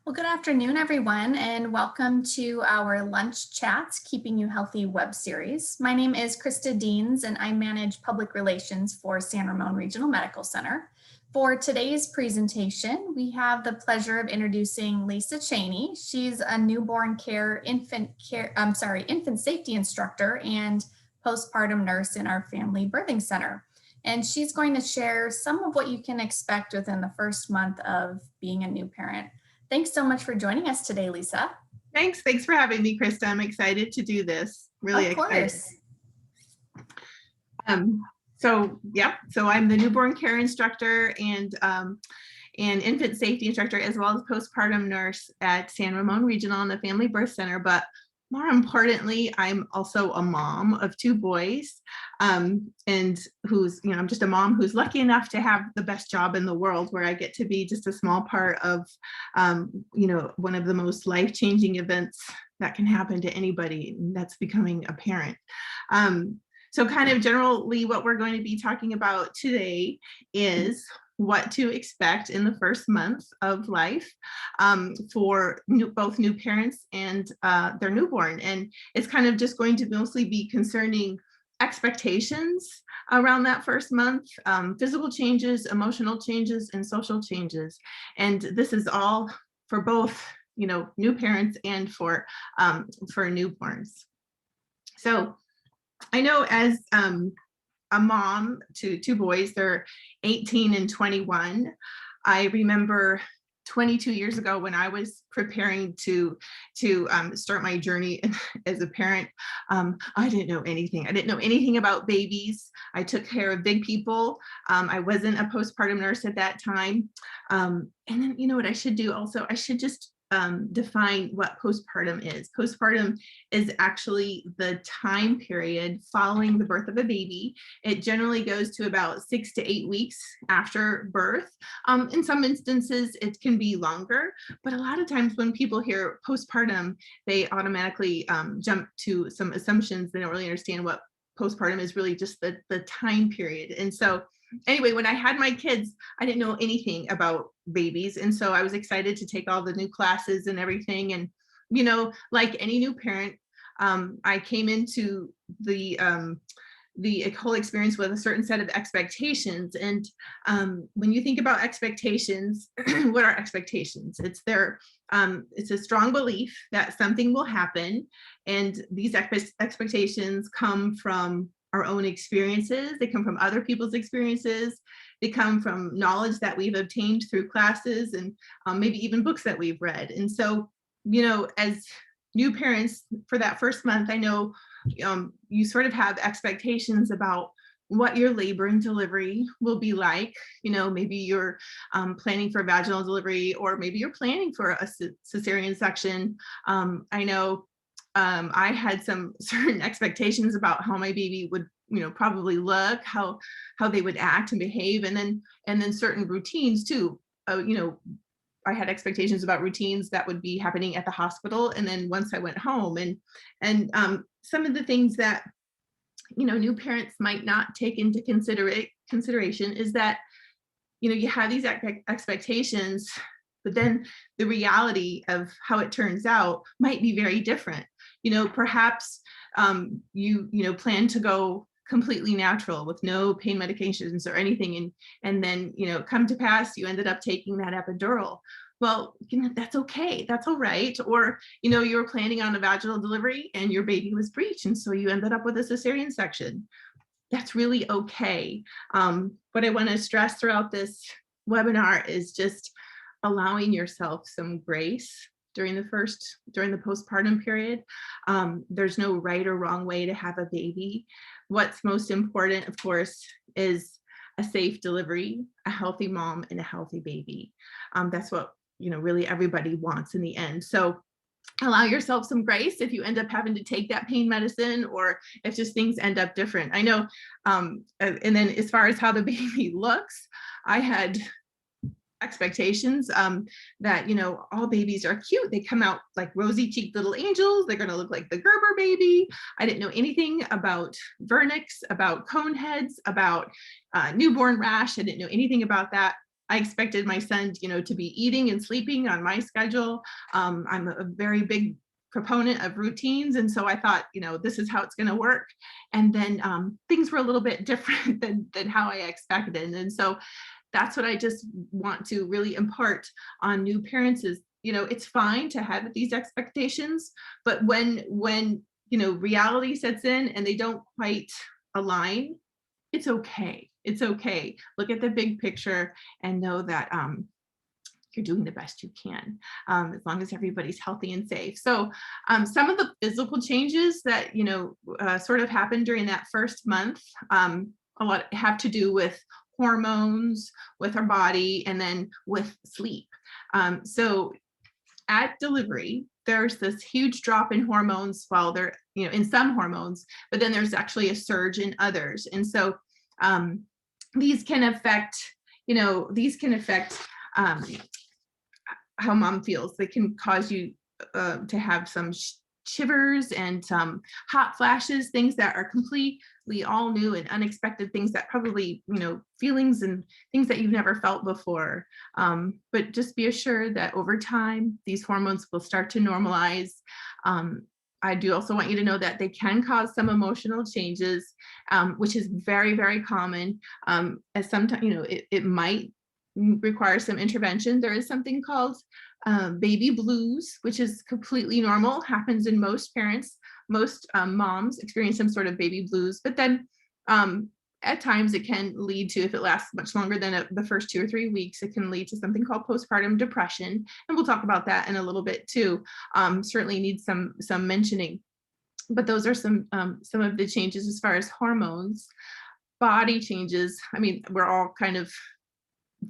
Well, good afternoon, everyone, and welcome to our Lunch Chats, Keeping You Healthy web series. My name is Krista Deans, and I manage public relations for San Ramon Regional Medical Center. For today's presentation, we have the pleasure of introducing Lisa Cheney. She's a newborn infant safety instructor and postpartum nurse in our family birthing center. And she's going to share some of what you can expect within the first month of being a new parent. Thanks so much for joining us today, Lisa. Thanks for having me, Krista. I'm excited to do this. Really excited. So I'm the newborn care instructor and infant safety instructor, as well as postpartum nurse at San Ramon Regional and the Family Birth Center. But more importantly, I'm also a mom of two boys, and I'm just a mom who's lucky enough to have the best job in the world, where I get to be just a small part of, one of the most life-changing events that can happen to anybody, and that's becoming a parent. So kind of generally what we're going to be talking about today is what to expect in the first month of life for both new parents and their newborn. And it's kind of just going to mostly be concerning expectations around that first month, physical changes, emotional changes, and social changes. And this is all for both, new parents and for newborns. So I know as a mom to two boys, they're 18 and 21. I remember 22 years ago when I was preparing to start my journey as a parent. I didn't know anything. I didn't know anything about babies. I took care of big people. I wasn't a postpartum nurse at that time. And then, you know what I should do also? I should just define what postpartum is. Postpartum is actually the time period following the birth of a baby. It generally goes to about 6 to 8 weeks after birth. In some instances, it can be longer, but a lot of times when people hear postpartum, they automatically jump to some assumptions. They don't really understand what postpartum is really just the time period. And so anyway, when I had my kids, I didn't know anything about babies. And so I was excited to take all the new classes and everything. And, like any new parent, I came into the whole experience with a certain set of expectations. And when you think about expectations, what are expectations? It's a strong belief that something will happen. And these expectations come from our own experiences. They come from other people's experiences. They come from knowledge that we've obtained through classes and maybe even books that we've read. And so, as new parents for that first month, I know you sort of have expectations about what your labor and delivery will be like. Maybe you're planning for vaginal delivery, or maybe you're planning for a cesarean section. I know I had some certain expectations about how my baby would, probably look, how they would act and behave, and then certain routines too. I had expectations about routines that would be happening at the hospital, and then once I went home, and some of the things that new parents might not take into consideration is that you have these expectations, but then the reality of how it turns out might be very different. Perhaps you plan to go completely natural with no pain medications or anything, and then come to pass you ended up taking that epidural. Well, that's okay, that's all right. Or you were planning on a vaginal delivery and your baby was breech, and so you ended up with a cesarean section. That's really okay. What I want to stress throughout this webinar is just allowing yourself some grace during the postpartum period. There's no right or wrong way to have a baby. What's most important, of course, is a safe delivery, a healthy mom, and a healthy baby. That's what really everybody wants in the end. So allow yourself some grace if you end up having to take that pain medicine, or if just things end up different. I know, and then as far as how the baby looks, I had expectations that all babies are cute. They come out like rosy cheeked little angels. They're going to look like the Gerber baby. I didn't know anything about vernix, about cone heads, about newborn rash. I didn't know anything about that. I expected my son, to be eating and sleeping on my schedule. I'm a very big proponent of routines. And so I thought, this is how it's going to work. And then things were a little bit different than how I expected. And so that's what I just want to really impart on new parents is, it's fine to have these expectations, but when reality sets in and they don't quite align, it's okay. It's okay. Look at the big picture and know that you're doing the best you can, as long as everybody's healthy and safe. So some of the physical changes that, sort of happened during that first month, a lot have to do with hormones, with our body, and then with sleep. So at delivery, there's this huge drop in hormones while they're, in some hormones, but then there's actually a surge in others. And so these can affect, how mom feels. They can cause you to have some shivers and some hot flashes, things that are completely all new and unexpected, things that probably, feelings and things that you've never felt before. But just be assured that over time, these hormones will start to normalize. I do also want you to know that they can cause some emotional changes, which is very, very common. As sometimes, it might require some intervention. There is something called baby blues, which is completely normal, happens in most parents. Most moms experience some sort of baby blues, but then at times it can lead to, if it lasts much longer than the first 2 or 3 weeks, it can lead to something called postpartum depression. And we'll talk about that in a little bit too. Certainly needs some mentioning, but those are some of the changes as far as hormones. Body changes. I mean, we're all kind of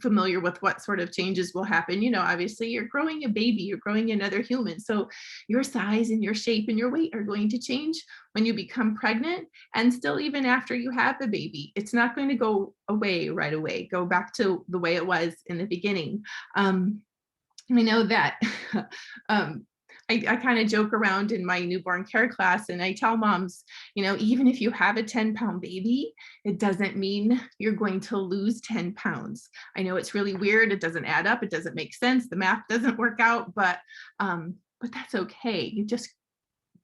familiar with what sort of changes will happen. Obviously you're growing a baby, you're growing another human. So your size and your shape and your weight are going to change when you become pregnant, and still even after you have the baby. It's not going to go away right away, go back to the way it was in the beginning. I know that I kind of joke around in my newborn care class and I tell moms, even if you have a 10-pound baby, it doesn't mean you're going to lose 10 pounds. I know it's really weird. It doesn't add up. It doesn't make sense. The math doesn't work out, but that's okay. You just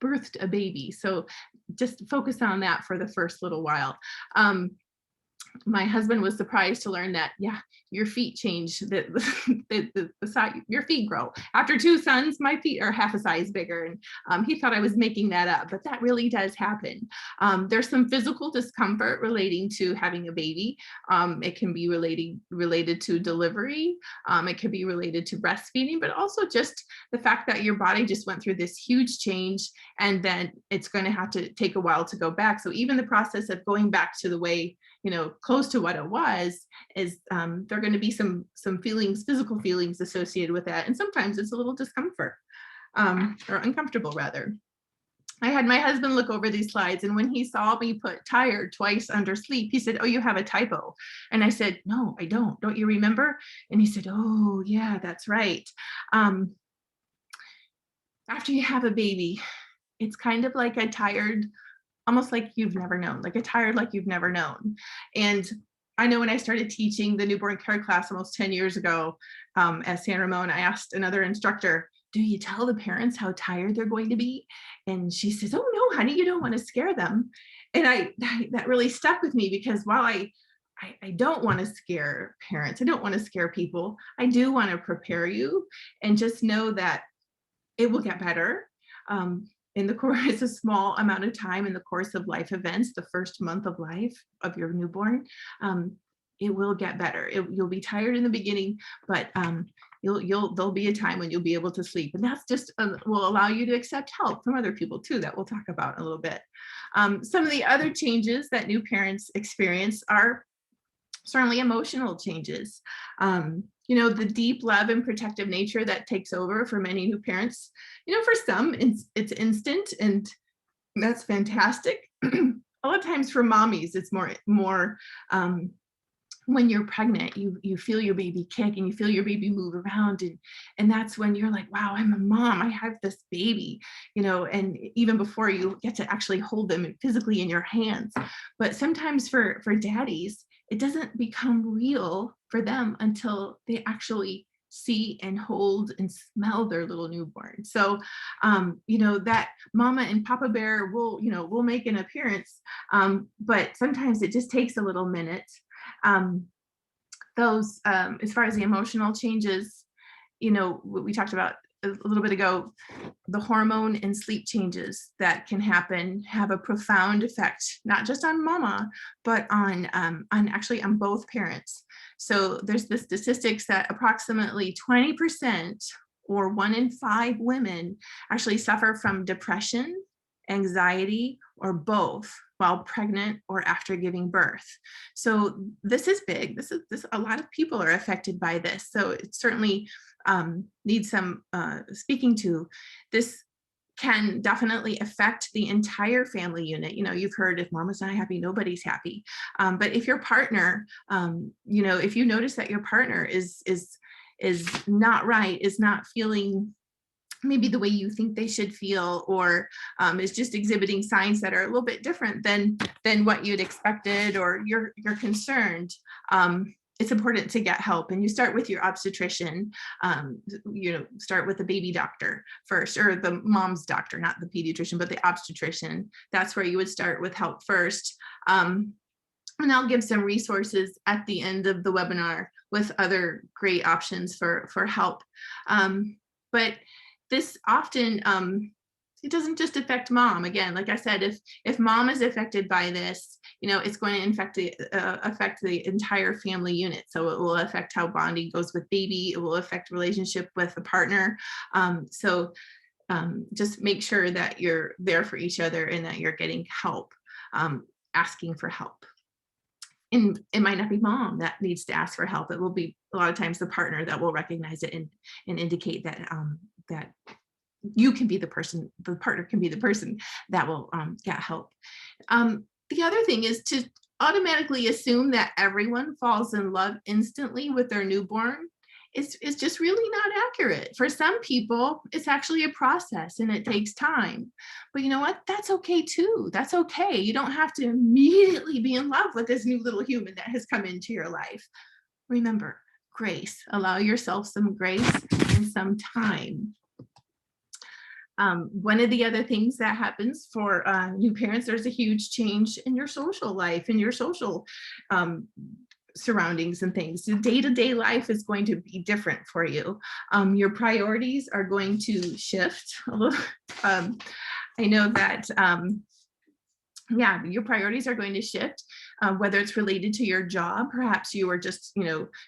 birthed a baby. So just focus on that for the first little while. My husband was surprised to learn that, yeah, your feet change, the size, your feet grow. After 2 sons, my feet are half a size bigger. And he thought I was making that up, but that really does happen. There's some physical discomfort relating to having a baby. It can be related to delivery. It could be related to breastfeeding, but also just the fact that your body just went through this huge change, and then it's going to have to take a while to go back. So even the process of going back to the way, close to what it was, is there are going to be some feelings, physical feelings associated with that. And sometimes it's a little discomfort, or uncomfortable rather. I had my husband look over these slides, and when he saw me put tired twice under sleep, he said, "Oh, you have a typo." And I said, "No, I don't. Don't you remember?" And he said, "Oh, yeah, that's right." After you have a baby, it's kind of like a tired, almost like you've never known, like a tired like you've never known. And I know when I started teaching the newborn care class almost 10 years ago at San Ramon, I asked another instructor, "Do you tell the parents how tired they're going to be?" And she says, "Oh no, honey, you don't want to scare them." And that really stuck with me, because while I don't want to scare parents, I don't want to scare people, I do want to prepare you and just know that it will get better. In the course, it's a small amount of time in the course of life events, the first month of life of your newborn. It will get better. You'll be tired in the beginning, but there'll be a time when you'll be able to sleep, and that's just will allow you to accept help from other people too, that we'll talk about in a little bit. Some of the other changes that new parents experience are certainly emotional changes. The deep love and protective nature that takes over for many new parents. For some, it's instant, and that's fantastic. A lot of times for mommies, it's more when you're pregnant, you feel your baby kick and you feel your baby move around, and that's when you're like, wow, I'm a mom, I have this baby, and even before you get to actually hold them physically in your hands. But sometimes for daddies, it doesn't become real for them until they actually see and hold and smell their little newborn. So, that mama and papa bear will make an appearance, but sometimes it just takes a little minute. Um, as far as the emotional changes, what we talked about a little bit ago, the hormone and sleep changes that can happen have a profound effect, not just on mama, but on both parents. So there's the statistics that approximately 20% or 1 in 5 women actually suffer from depression, anxiety, or both while pregnant or after giving birth. So this is big. This a lot of people are affected by this. So it certainly needs some speaking to. This can definitely affect the entire family unit. You've heard, if mama's not happy, nobody's happy. But if your partner, if you notice that your partner is not right, is not feeling maybe the way you think they should feel, or is just exhibiting signs that are a little bit different than what you'd expected, or you're concerned, it's important to get help. And you start with your obstetrician. Start with the baby doctor first, or the mom's doctor, not the pediatrician, but the obstetrician. That's where you would start with help first. And I'll give some resources at the end of the webinar with other great options for help. But this often, it doesn't just affect mom. Again, like I said, if mom is affected by this, it's going to affect the entire family unit. So it will affect how bonding goes with baby. It will affect relationship with the partner. Just make sure that you're there for each other and that you're getting help, asking for help. And it might not be mom that needs to ask for help. It will be a lot of times the partner that will recognize it and indicate that that you can be the person, the partner can be the person that will get help. The other thing is to automatically assume that everyone falls in love instantly with their newborn is just really not accurate. For some people, it's actually a process and it takes time. But you know what? That's okay too. That's okay. You don't have to immediately be in love with this new little human that has come into your life. Remember, grace. Allow yourself some grace and some time. One of the other things that happens for new parents, there's a huge change in your social life, in your social surroundings and things. The day-to-day life is going to be different for you. Your priorities are going to shift a little. I know that your priorities are going to shift, whether it's related to your job. Perhaps you were just,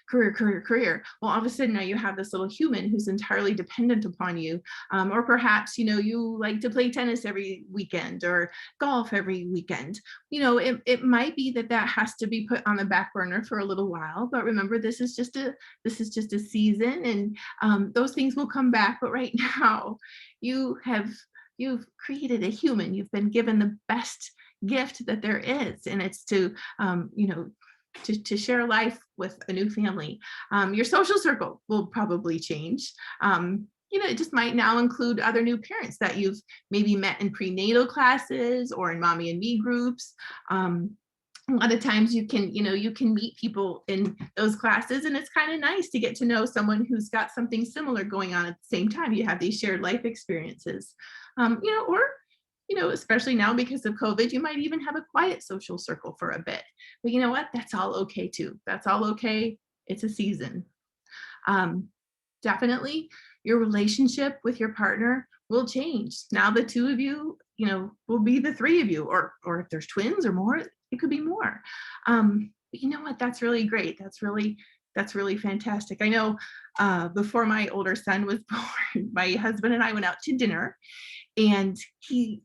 career. Well, all of a sudden now you have this little human who's entirely dependent upon you. Or perhaps, you like to play tennis every weekend or golf every weekend. It might be that has to be put on the back burner for a little while. But remember, this is just a season, and those things will come back. But right now, you've created a human. You've been given the best gift that there is, and it's to share life with a new family. Your social circle will probably change. It just might now include other new parents that you've maybe met in prenatal classes or in mommy and me groups. A lot of times you can meet people in those classes, and it's kind of nice to get to know someone who's got something similar going on at the same time. You have these shared life experiences, especially now because of COVID, you might even have a quiet social circle for a bit. But you know what? That's all okay too. That's all okay. It's a season. Definitely your relationship with your partner will change. Now the two of you, will be the three of you, or if there's twins or more, it could be more. But you know what? That's really great. That's really fantastic. I know before my older son was born, my husband and I went out to dinner, and he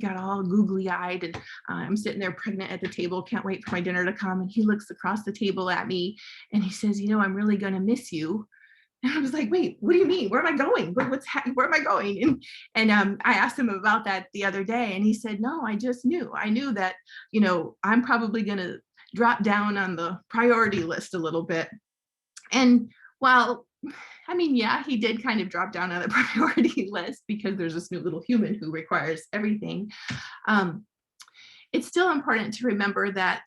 got all googly eyed, and I'm sitting there pregnant at the table, can't wait for my dinner to come. And he looks across the table at me and he says, I'm really going to miss you. And I was like, wait, what do you mean? Where am I going? Where am I going? And I asked him about that the other day, and he said, no, I knew that, I'm probably going to drop down on the priority list a little bit. And while, he did kind of drop down on the priority list because there's this new little human who requires everything. It's still important to remember that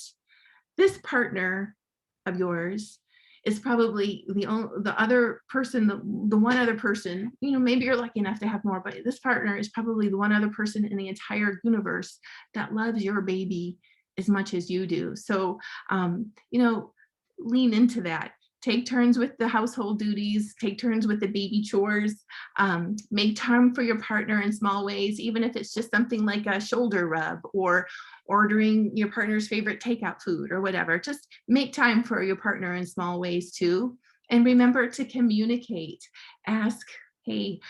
this partner of yours is probably the other person, the one other person, maybe you're lucky enough to have more, but this partner is probably the one other person in the entire universe that loves your baby as much as you do. So, lean into that. Take turns with the household duties, take turns with the baby chores, make time for your partner in small ways, even if it's just something like a shoulder rub or ordering your partner's favorite takeout food or whatever. Just make time for your partner in small ways too. And remember to communicate. Ask, hey,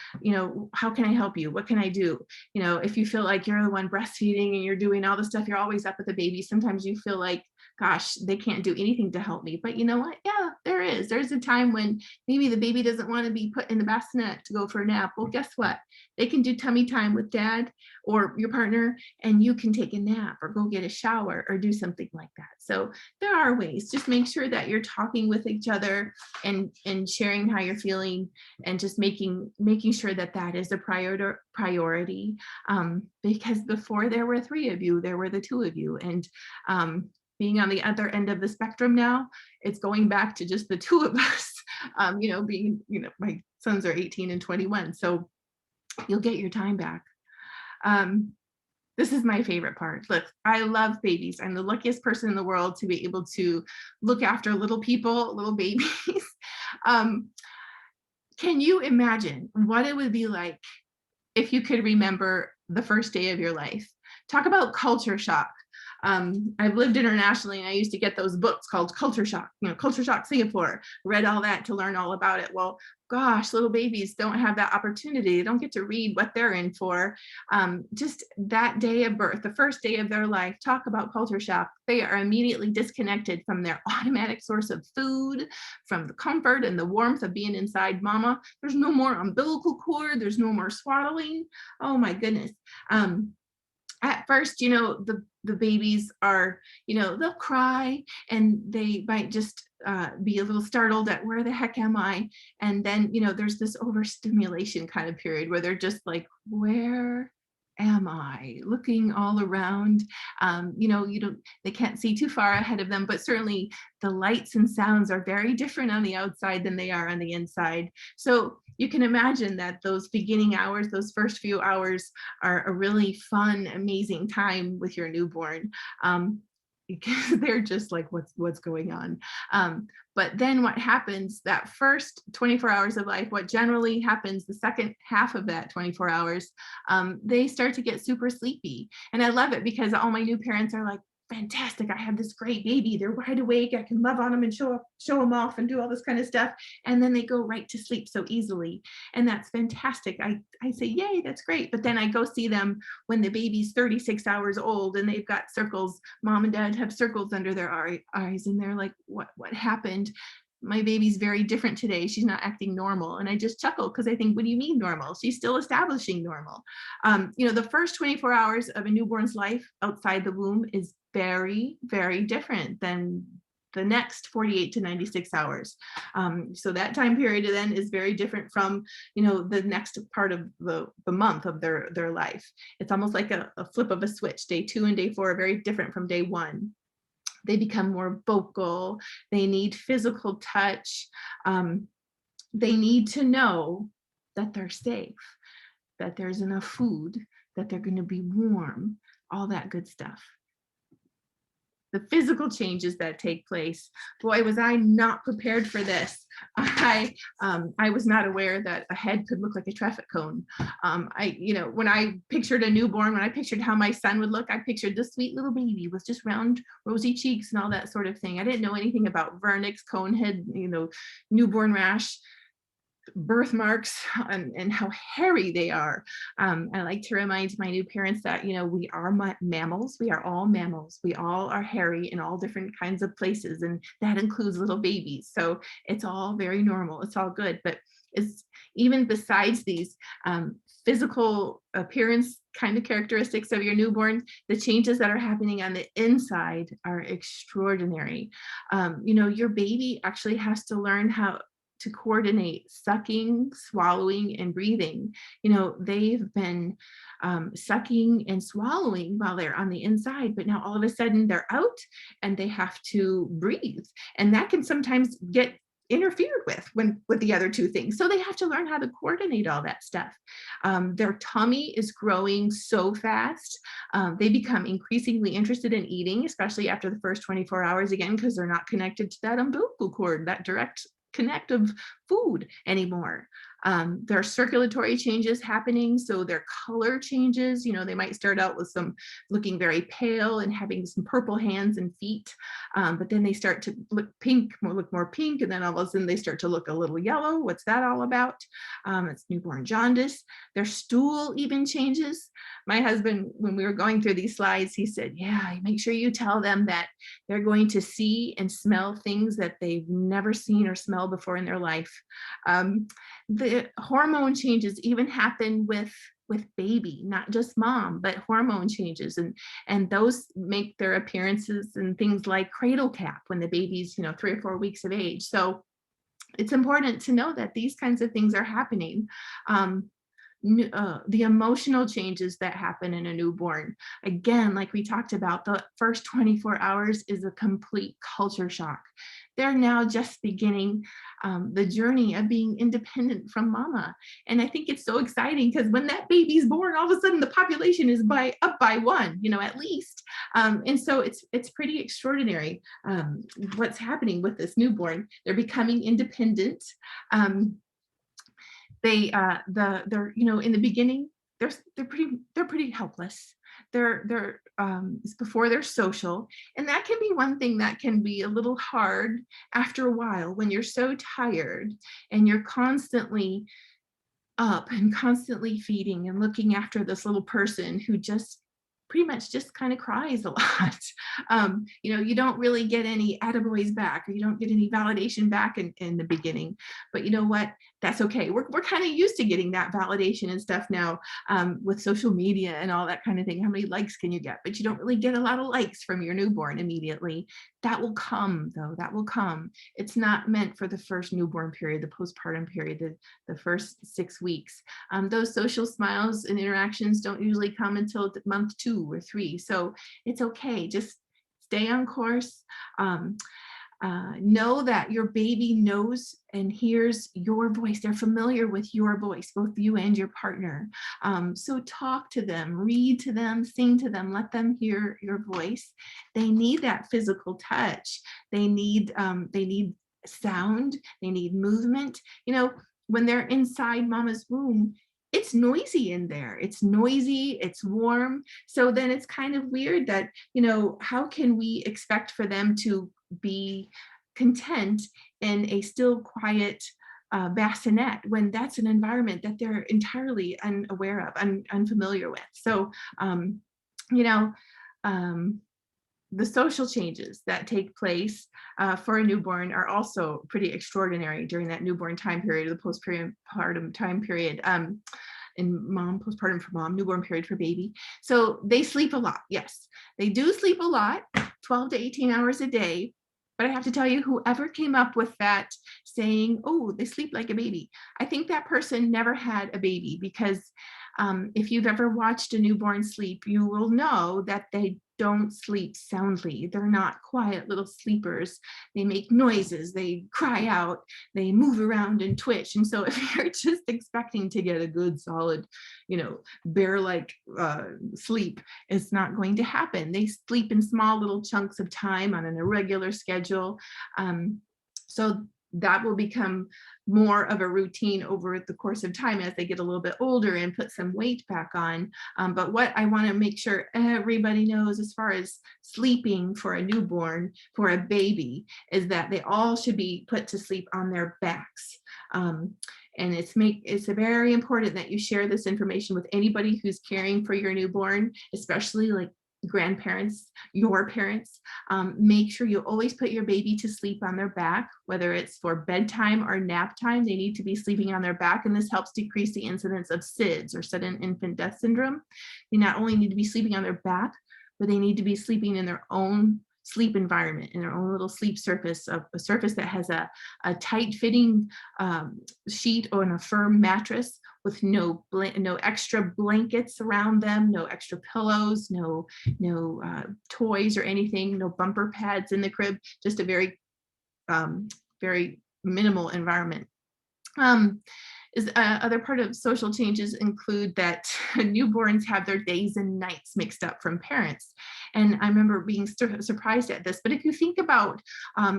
how can I help you? What can I do? If you feel like you're the one breastfeeding and you're doing all the stuff, you're always up with the baby. Sometimes you feel like, gosh, they can't do anything to help me. But you know what? Yeah, there is. There's a time when maybe the baby doesn't want to be put in the bassinet to go for a nap. Well, guess what? They can do tummy time with dad or your partner, and you can take a nap or go get a shower or do something like that. So there are ways. Just make sure that you're talking with each other and sharing how you're feeling, and just making sure that that is a priority. Because before there were 3 of you, there were the 2 of you. And being on the other end of the spectrum now, it's going back to just the 2 of us, my sons are 18 and 21. So you'll get your time back. This is my favorite part. Look, I love babies. I'm the luckiest person in the world to be able to look after little people, little babies. Can you imagine what it would be like if you could remember the first day of your life? Talk about culture shock. I've lived internationally, and I used to get those books called Culture Shock, Culture Shock Singapore, read all that to learn all about it. Well, gosh, little babies don't have that opportunity. They don't get to read what they're in for. Just that day of birth, the first day of their life, talk about culture shock. They are immediately disconnected from their automatic source of food, from the comfort and the warmth of being inside mama. There's no more umbilical cord. There's no more swaddling. Oh my goodness. At first, the babies are, they'll cry, and they might just be a little startled at where the heck am I? And then, there's this overstimulation kind of period where they're just like, where am I? Looking all around. They can't see too far ahead of them, but certainly the lights and sounds are very different on the outside than they are on the inside. So you can imagine that those beginning hours, those first few hours, are a really fun, amazing time with your newborn. Because they're just like, what's going on? But then what happens that first 24 hours of life, what generally happens the second half of that 24 hours, they start to get super sleepy. And I love it because all my new parents are like, fantastic, I have this great baby. They're wide awake. I can love on them and show them off and do all this kind of stuff. And then they go right to sleep so easily. And that's fantastic. I say, yay, that's great. But then I go see them when the baby's 36 hours old and they've got circles. Mom and dad have circles under their eyes. And they're like, what happened? My baby's very different today. She's not acting normal. And I just chuckle because I think, what do you mean normal? She's still establishing normal. The first 24 hours of a newborn's life outside the womb is very, very different than the next 48 to 96 hours. So that time period then is very different from, the next part of the month of their life. It's almost like a flip of a switch. Day 2 and day 4 are very different from day 1. They become more vocal. They need physical touch. They need to know that they're safe, that there's enough food, that they're going to be warm, all that good stuff. The physical changes that take place. Boy, was I not prepared for this. I was not aware that a head could look like a traffic cone. When I pictured a newborn, when I pictured how my son would look, I pictured this sweet little baby with just round, rosy cheeks and all that sort of thing. I didn't know anything about vernix, cone head, newborn rash, birthmarks, and how hairy they are. I like to remind my new parents that, we are mammals. We are all mammals. We all are hairy in all different kinds of places, and that includes little babies. So it's all very normal. It's all good. But it's even besides these physical appearance kind of characteristics of your newborn, the changes that are happening on the inside are extraordinary. Your baby actually has to learn how to coordinate sucking, swallowing, and breathing. They've been sucking and swallowing while they're on the inside, but now all of a sudden they're out and they have to breathe. And that can sometimes get interfered with the other two things. So they have to learn how to coordinate all that stuff. Their tummy is growing so fast. They become increasingly interested in eating, especially after the first 24 hours again, because they're not connected to that umbilical cord, that direct connect of food anymore. There are circulatory changes happening, so their color changes. They might start out with some looking very pale and having some purple hands and feet, but then they start to look more pink, and then all of a sudden they start to look a little yellow. What's that all about? It's newborn jaundice. Their stool even changes. My husband, when we were going through these slides, he said, yeah, make sure you tell them that they're going to see and smell things that they've never seen or smelled before in their life. The hormone changes even happen with baby, not just mom, but hormone changes, and those make their appearances in things like cradle cap when the baby's 3 or 4 weeks of age. So it's important to know that these kinds of things are happening. The emotional changes that happen in a newborn, again, like we talked about, the first 24 hours is a complete culture shock. They're now just beginning the journey of being independent from mama. And I think it's so exciting because when that baby's born, all of a sudden the population is up by one, at least. And so it's pretty extraordinary what's happening with this newborn. They're becoming independent. They're in the beginning, they're pretty helpless. It's before they're social, and that can be one thing that can be a little hard after a while when you're so tired and you're constantly up and constantly feeding and looking after this little person who just pretty much just kind of cries a lot. You don't really get any attaboys back, or you don't get any validation back in the beginning. But you know what? That's okay. We're kind of used to getting that validation and stuff now with social media and all that kind of thing. How many likes can you get? But you don't really get a lot of likes from your newborn immediately. That will come, though. That will come. It's not meant for the first newborn period, the postpartum period, the first 6 weeks. Those social smiles and interactions don't usually come until month 2 or 3. So it's okay. Just stay on course. Know that your baby knows and hears your voice. They're familiar with your voice, both you and your partner. So talk to them, read to them, sing to them, let them hear your voice. They need that physical touch. They need sound. They need movement. When they're inside mama's womb, it's noisy in there. It's noisy, it's warm. So then it's kind of weird that, how can we expect for them to be content in a still quiet bassinet when that's an environment that they're entirely unaware of, unfamiliar with. So, the social changes that take place for a newborn are also pretty extraordinary during that newborn time period, or the postpartum time period. Postpartum for mom, newborn period for baby. So they sleep a lot. Yes, they do sleep a lot, 12 to 18 hours a day. But I have to tell you, whoever came up with that saying, oh, they sleep like a baby, I think that person never had a baby, because if you've ever watched a newborn sleep, you will know that they don't sleep soundly. They're not quiet little sleepers. They make noises, they cry out, they move around and twitch. And so if you're just expecting to get a good, solid, bear-like sleep, it's not going to happen. They sleep in small little chunks of time on an irregular schedule. So that will become more of a routine over the course of time as they get a little bit older and put some weight back on. But what I want to make sure everybody knows as far as sleeping for a newborn, for a baby, is that they all should be put to sleep on their backs. And it's very important that you share this information with anybody who's caring for your newborn, especially like grandparents, your parents. Make sure you always put your baby to sleep on their back, whether it's for bedtime or nap time. They need to be sleeping on their back, and this helps decrease the incidence of SIDS, or sudden infant death syndrome. They not only need to be sleeping on their back, but they need to be sleeping in their own sleep environment, in their own little sleep surface, a surface that has a tight fitting sheet or a firm mattress with no extra blankets around them, no extra pillows, no toys or anything, no bumper pads in the crib, just a very minimal environment. Other part of social changes include that newborns have their days and nights mixed up from parents. And I remember being surprised at this. But if you think about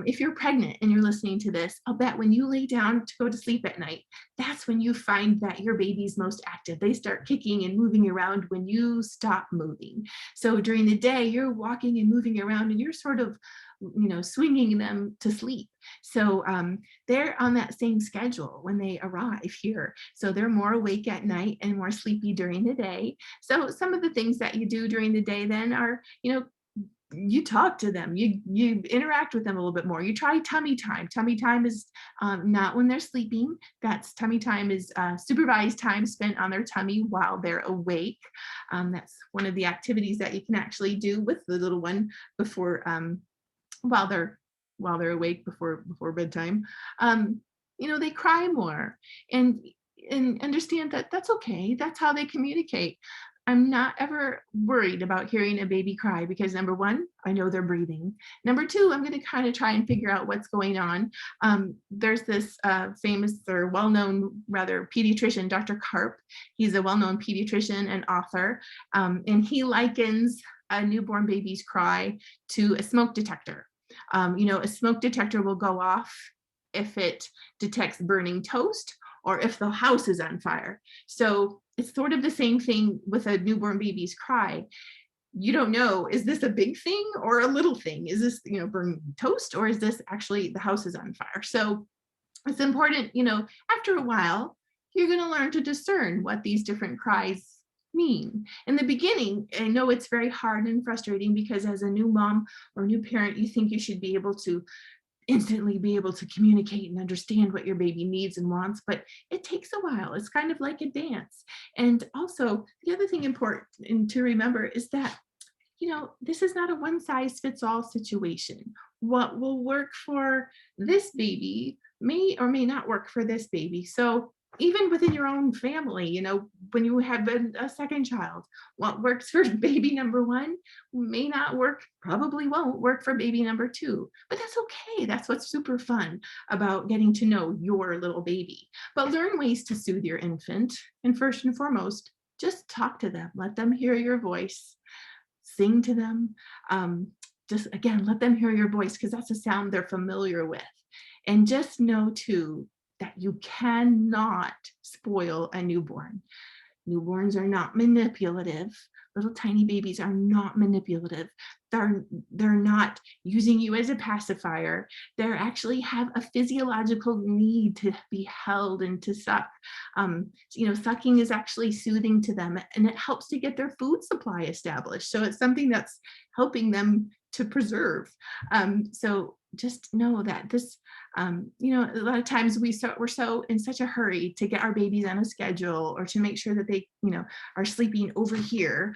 if you're pregnant and you're listening to this, I'll bet when you lay down to go to sleep at night, that's when you find that your baby's most active. They start kicking and moving around when you stop moving. So during the day, you're walking and moving around and you're sort of swinging them to sleep. So they're on that same schedule when they arrive here. So they're more awake at night and more sleepy during the day. So some of the things that you do during the day then are, you talk to them, you interact with them a little bit more. You try tummy time. Tummy time is not when they're sleeping. That's tummy time is supervised time spent on their tummy while they're awake. That's one of the activities that you can actually do with the little one before while they're awake before bedtime. They cry more, and understand that that's okay. That's how they communicate. I'm not ever worried about hearing a baby cry because number one, I know they're breathing. Number two, I'm going to kind of try and figure out what's going on. There's this famous or well-known, rather, pediatrician, Dr. Karp. He's a well-known pediatrician and author, and he likens a newborn baby's cry to a smoke detector. A smoke detector will go off if it detects burning toast or if the house is on fire. So it's sort of the same thing with a newborn baby's cry. You don't know, is this a big thing or a little thing? Is this, burning toast, or is this actually the house is on fire? So it's important, after a while, you're going to learn to discern what these different cries mean. In the beginning, I know it's very hard and frustrating because as a new mom or new parent, you think you should be able to instantly be able to communicate and understand what your baby needs and wants, but it takes a while. It's kind of like a dance. And also, the other thing important to remember is that this is not a one size fits all situation. What will work for this baby may or may not work for this baby. So even within your own family, when you have a second child, what works for baby number one may not work, probably won't work for baby number two, but that's okay. That's what's super fun about getting to know your little baby. But learn ways to soothe your infant. And first and foremost, just talk to them. Let them hear your voice. Sing to them. Just again, let them hear your voice because that's a sound they're familiar with. And just know too that you cannot spoil a newborn. Newborns are not manipulative. Little tiny babies are not manipulative. They're not using you as a pacifier. They actually have a physiological need to be held and to suck. Sucking is actually soothing to them, and it helps to get their food supply established. So it's something that's helping them to preserve. So just know that this, a lot of times we're so in such a hurry to get our babies on a schedule or to make sure that they, are sleeping over here,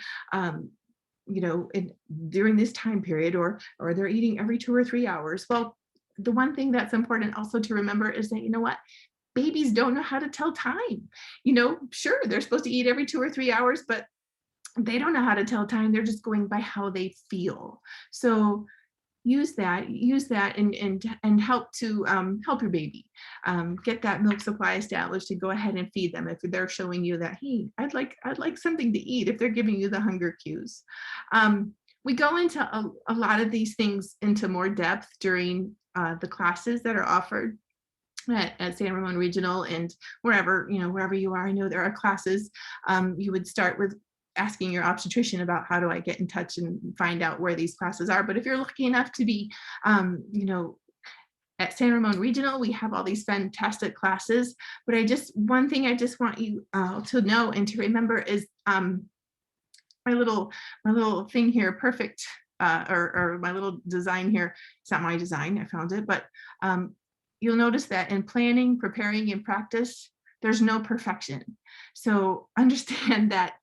during this time period, or they're eating every 2 or 3 hours. Well, the one thing that's important also to remember is that, babies don't know how to tell time. Sure, they're supposed to eat every 2 or 3 hours, but they don't know how to tell time. They're just going by how they feel. So use that and help to help your baby get that milk supply established and go ahead and feed them if they're showing you that, hey, I'd like something to eat, if they're giving you the hunger cues. We go into a lot of these things into more depth during the classes that are offered at San Ramon Regional and wherever you are. I know there are classes. You would start with asking your obstetrician about how do I get in touch and find out where these classes are. But if you're lucky enough to be, at San Ramon Regional, we have all these fantastic classes. But one thing I just want you to know and to remember is my little thing here, perfect, or my little design here. It's not my design, I found it, but you'll notice that in planning, preparing, and practice, there's no perfection. So understand that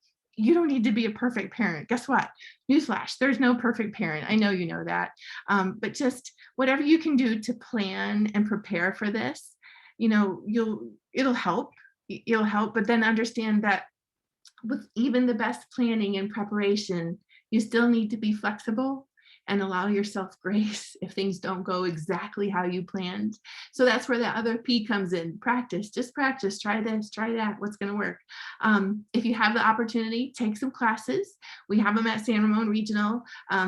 you don't need to be a perfect parent. Guess what? Newsflash, there's no perfect parent. I know you know that. But just whatever you can do to plan and prepare for this, it'll help. It'll help, but then understand that with even the best planning and preparation, you still need to be flexible and allow yourself grace if things don't go exactly how you planned. So that's where that other P comes in. Practice, just practice, try this, try that, what's gonna work. If you have the opportunity, take some classes. We have them at San Ramon Regional.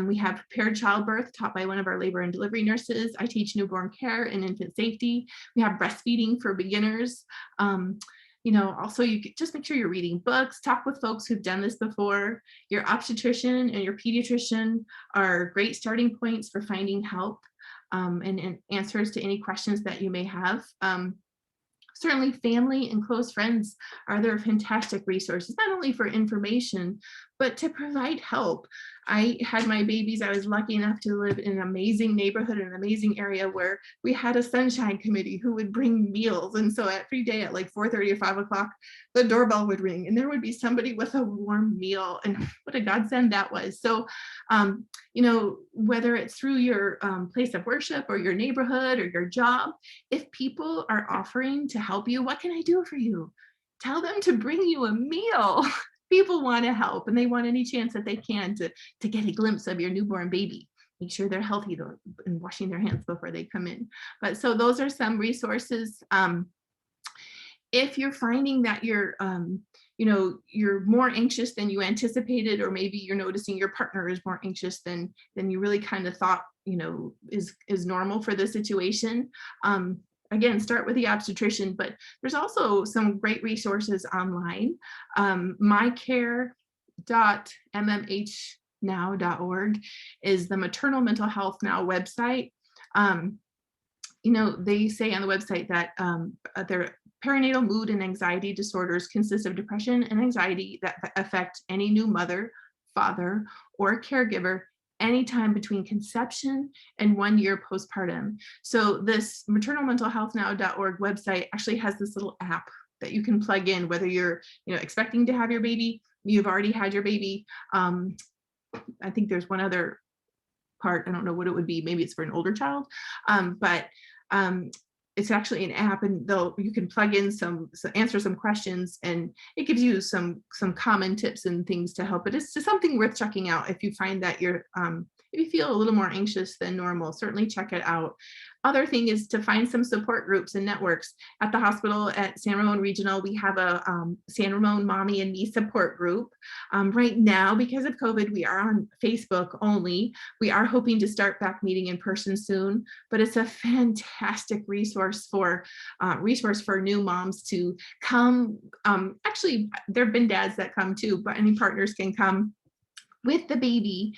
We have prepared childbirth taught by one of our labor and delivery nurses. I teach newborn care and infant safety. We have breastfeeding for beginners. Also you could just make sure you're reading books, talk with folks who've done this before. Your obstetrician and your pediatrician are great starting points for finding help and answers to any questions that you may have. Certainly family and close friends are their fantastic resources, not only for information, but to provide help. I had my babies, I was lucky enough to live in an amazing neighborhood, an amazing area where we had a sunshine committee who would bring meals. And so every day at like 4:30 or 5 o'clock, the doorbell would ring and there would be somebody with a warm meal, and what a godsend that was. So, whether it's through your place of worship or your neighborhood or your job, if people are offering to help you, what can I do for you? Tell them to bring you a meal. People want to help and they want any chance that they can to get a glimpse of your newborn baby. Make sure they're healthy and washing their hands before they come in. But so those are some resources. If you're finding that you're more anxious than you anticipated, or maybe you're noticing your partner is more anxious than you really kind of thought, is normal for the situation. Again, start with the obstetrician, but there's also some great resources online. mycare.mmhnow.org is the Maternal Mental Health Now website. They say on the website that their perinatal mood and anxiety disorders consist of depression and anxiety that affect any new mother, father, or caregiver anytime between conception and 1 year postpartum. So this maternalmentalhealthnow.org website actually has this little app that you can plug in, whether you're expecting to have your baby, you've already had your baby. I think there's one other part, I don't know what it would be, maybe it's for an older child, but it's actually an app, and you can plug in answer some questions, and it gives you some common tips and things to help. But it's just something worth checking out if you find that if you feel a little more anxious than normal. Certainly check it out. Other thing is to find some support groups and networks. At the hospital at San Ramon Regional, we have a San Ramon Mommy and Me support group. Right now, because of COVID, we are on Facebook only. We are hoping to start back meeting in person soon, but it's a fantastic resource for new moms to come. Actually, there have been dads that come too, but any partners can come with the baby.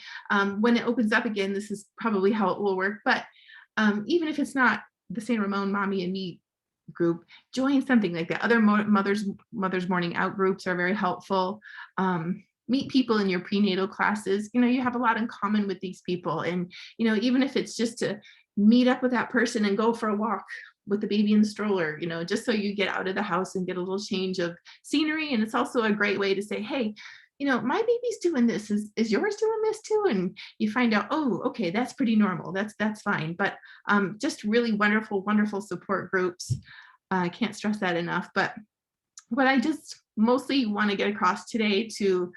When it opens up again, this is probably how it will work. But even if it's not the San Ramon Mommy and Me group, join something like that. Other mothers morning out groups are very helpful. Meet people in your prenatal classes. You have a lot in common with these people, and even if it's just to meet up with that person and go for a walk with the baby in the stroller, just so you get out of the house and get a little change of scenery. And it's also a great way to say, hey, my baby's doing this. Is yours doing this too? And you find out, oh, okay, that's pretty normal. That's fine. But just really wonderful, wonderful support groups. I can't stress that enough. But what I just mostly want to get across today to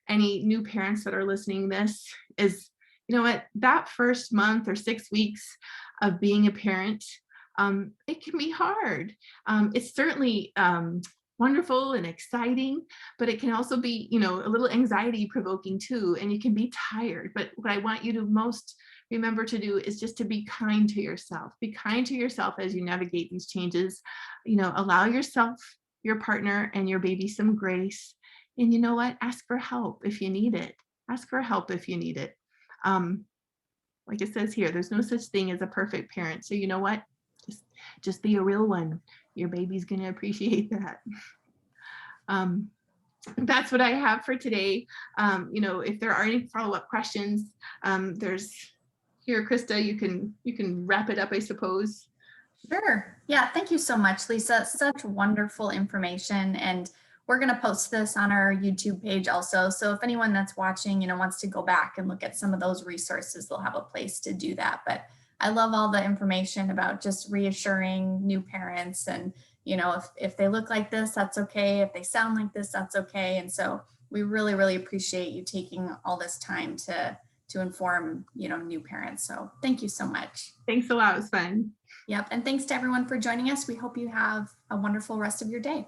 any new parents that are listening to this is, that first month or 6 weeks of being a parent, it can be hard. It's certainly wonderful and exciting, but it can also be, a little anxiety provoking too, and you can be tired. But what I want you to most remember to do is just to be kind to yourself. Be kind to yourself as you navigate these changes. Allow yourself, your partner, and your baby some grace. And you know what? Ask for help if you need it. Ask for help if you need it. Like it says here, there's no such thing as a perfect parent. So you know what? Just be a real one. Your baby's going to appreciate that. That's what I have for today. If there are any follow-up questions, there's here, Krista, you can wrap it up, I suppose. Sure. Yeah. Thank you so much, Lisa. Such wonderful information. And we're going to post this on our YouTube page also. So if anyone that's watching, wants to go back and look at some of those resources, they'll have a place to do that. But I love all the information about just reassuring new parents and, if they look like this, that's okay. If they sound like this, that's okay. And so we really, really appreciate you taking all this time to inform, new parents. So thank you so much. Thanks a lot. It was fun. Yep. And thanks to everyone for joining us. We hope you have a wonderful rest of your day.